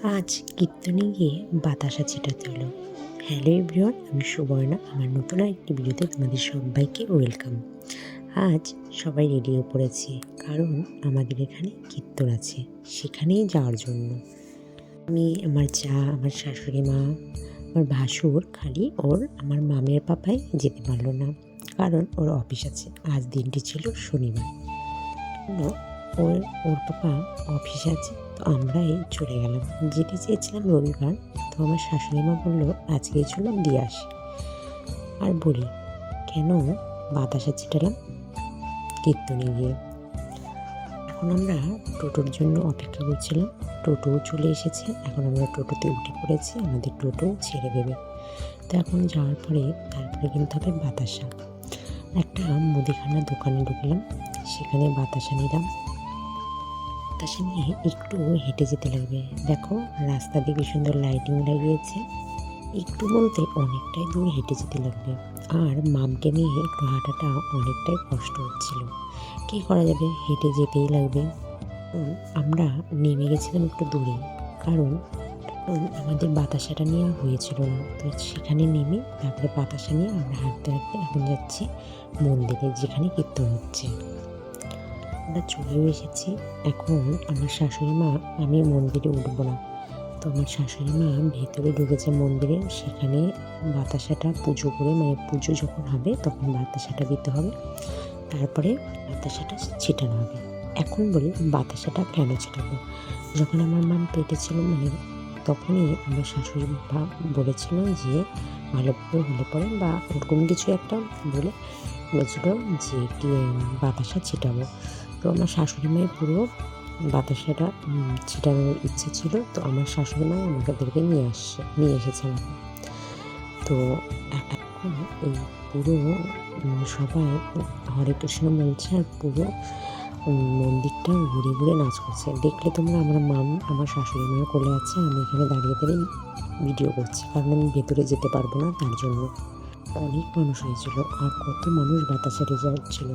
আজ কীর্তনে গিয়ে বাতাসা ছিটাতে হলো। হ্যালো এভরিওয়ান, আমি সুবর্ণা। আমার নতুন একটি ভিডিওতে তোমাদের সবাইকে ওয়েলকাম। আজ সবাই রেডি হয়ে পড়েছি, কারণ আমাদের এখানে কীর্তন আছে, সেখানেই যাওয়ার জন্য। আমি, আমার যা, আমার শাশুড়ি মা, আমার ভাসুর খালি ওর আমার মামের পাপাই যেতে পারলো না, কারণ ওর অফিস আছে। আজ দিনটি ছিল শনিবার, ওর ওর পাপা অফিসে আছে, তো আমরাই চলে গেলাম। যেতে চেয়েছিলাম রবিবার, তো আমার শাশুড়ি মা বললো আজকেই চলো দিয়ে আসি। আর বলি কেন বাতাসা ছিটালাম কীর্তনে গিয়ে। এখন আমরা টোটোর জন্য অপেক্ষা করছিলাম। টোটোও চলে এসেছে, এখন আমরা টোটোতে উঠে পড়েছি, আমাদের টোটো ছেড়ে দেবে। তো এখন যাওয়ার পরে তারপরে কিনতে হবে বাতাসা। একটা মুদিখানার দোকানে ঢুকলাম, সেখানে বাতাসা নিলাম। বাতাসা নিয়ে একটু হেঁটে যেতে লাগবে। দেখো রাস্তা দিয়ে কি সুন্দর লাইটিং লাগিয়েছে। একটু বলতে অনেকটাই দূর হেঁটে যেতে লাগবে, আর মামকে নিয়ে একটু হাঁটাটা অনেকটাই কষ্ট হচ্ছিল। কী করা যাবে, হেঁটে যেতেই লাগবে। আমরা নেমে গেছিলাম একটু দূরে, কারণ আমাদের বাতাসাটা নেওয়া হয়েছিল না। তো সেখানে নেমে তারপরে বাতাসা নিয়ে আমরা হাঁটতে হাঁটতে এখন যাচ্ছি মন্দিরে, যেখানে কীর্তন হচ্ছে। আমরা চলেও এসেছি। এখন আমার শাশুড়ি মা, আমি মন্দিরে উঠবো না, তো আমার শাশুড়ি মা ভেতরে ঢুকেছে মন্দিরে। সেখানে বাতাসাটা পুজো করে, মানে পুজো যখন হবে তখন বাতাসাটা দিতে হবে, তারপরে বাতাসাটা ছিটানো হবে। এখন বলি বাতাসাটা কেন ছিটাবো। যখন আমার মা পেটে ছিল, মানে তখনই আমার শাশুড়ি বলেছিল যে ভালো করে হলে পরে বা ওরকম কিছু একটা বলেছিল যে কি বাতাসা ছিটাবো। তো আমার শাশুড়ি মায়ের পুরো বাতাসাটা ছিটানোর ইচ্ছে ছিল, তো আমার শাশুড়ি মা আমাদেরকে নিয়ে এসেছে আমাকে। তো এখন এই পুরো সবাই হরে কৃষ্ণ বলছে, আর পুরো মন্দিরটা ঘুরে ঘুরে নাচ করছে। দেখলে তোমরা, আমার শাশুড়ি মায়ের কোলে আছে, আমি এখানে দাঁড়িয়ে দাঁড়িয়ে ভিডিও করছি, কারণ আমি ভেতরে যেতে পারবো না, তার জন্য। অনেক মানুষ হয়েছিল, আর কত মানুষ বাতাসারে যাচ্ছিল।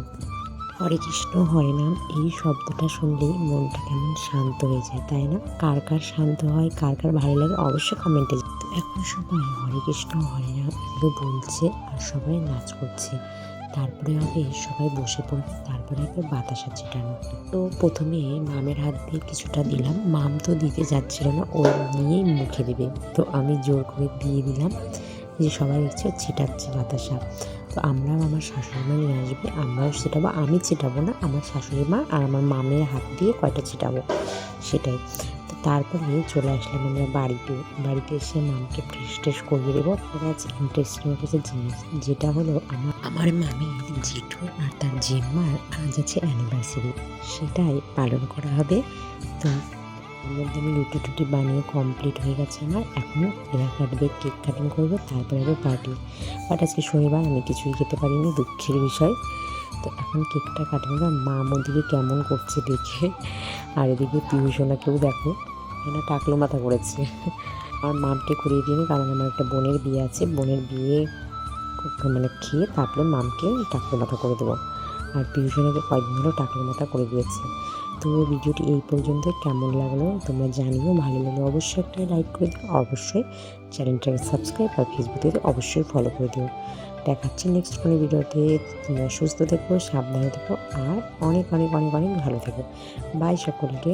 হরে কৃষ্ণ হরে নাম, এই শব্দটা শুনলেই মনটা কেমন শান্ত হয়ে যায়, তাই না? কার কার শান্ত হয়, কার কার ভালো লাগে, অবশ্যই কমেন্টে। তো এখন সবাই হরে কৃষ্ণ হরে নাম এগুলো বলছে, আর সবাই নাচ করছে। তারপরে হবে সবাই বসে পড়বে, তারপরে হবে বাতাসা ছিটানো। তো প্রথমে মামের হাত দিয়ে কিছুটা দিলাম। মাম তো দিতে যাচ্ছিল না, ও নিয়েই মুখে দেবে, তো আমি জোর করে দিয়ে দিলাম, যে সবাই দেখছে ছিটাচ্ছে বাতাসা। তো আমরাও, আমার শাশুড়ি মা নিয়ে আসবে, আমরাও ছিটাবো। আমি ছিটাবো না, আমার শাশুড়ি মা আর আমার মামের হাত দিয়ে কয়টা ছিটাবো, সেটাই। তো তারপরে চলে আসলাম আমরা বাড়িতে এসে মামকে ফ্রেশ ট্রেশ করিয়ে দেবো। তারপরে আজ ইন্টারেস্টিং কিছু জিনিস, যেটা হলো আমার মামির জেঠুর আর তার জেম্মার আজ আছে অ্যানিভার্সারি, সেটাই পালন করা হবে। তো এর মধ্যে আমি রুটি টুটি বানিয়ে কমপ্লিট হয়ে গেছে আমার। এখনও কেক কাটবে, কেক কাটিং করবো, তারপরে হবে পার্টি। বাট আজকে শনিবার, আমি কিছুই খেতে পারিনি, দুঃখের বিষয়। তো এখন কেকটা কাটিং না, মা ওদিকে কেমন করছে দেখে, আর এদিকে পিউষণাকেও দেখো, এখানে টাকলো মাথা করেছে। আমার মামকে করিয়ে দিইনি, কারণ আমার একটা বোনের বিয়ে আছে, বোনের বিয়ে মানে খেয়ে তারপরে মামকে টাকলো মাথা করে দেবো। আর পিউষণাকে কয়েকদিন হলো টাকলো মাথা করে দিয়েছে। তো ভিডিওটি এই পর্যন্ত, কেমন লাগলো তোমরা জানিও। ভালো লাগলে অবশ্যই একটা লাইক করে দিও, অবশ্যই চ্যানেলটাকে সাবস্ক্রাইব আর ফেসবুকে অবশ্যই ফলো করে দিও। দেখাচ্ছি নেক্সট কোনো ভিডিওতে। তোমরা সুস্থ থেকো, সাবধানে থেকো, আর অনেক অনেক অনেক অনেক ভালো থেকো। বাই সকলকে।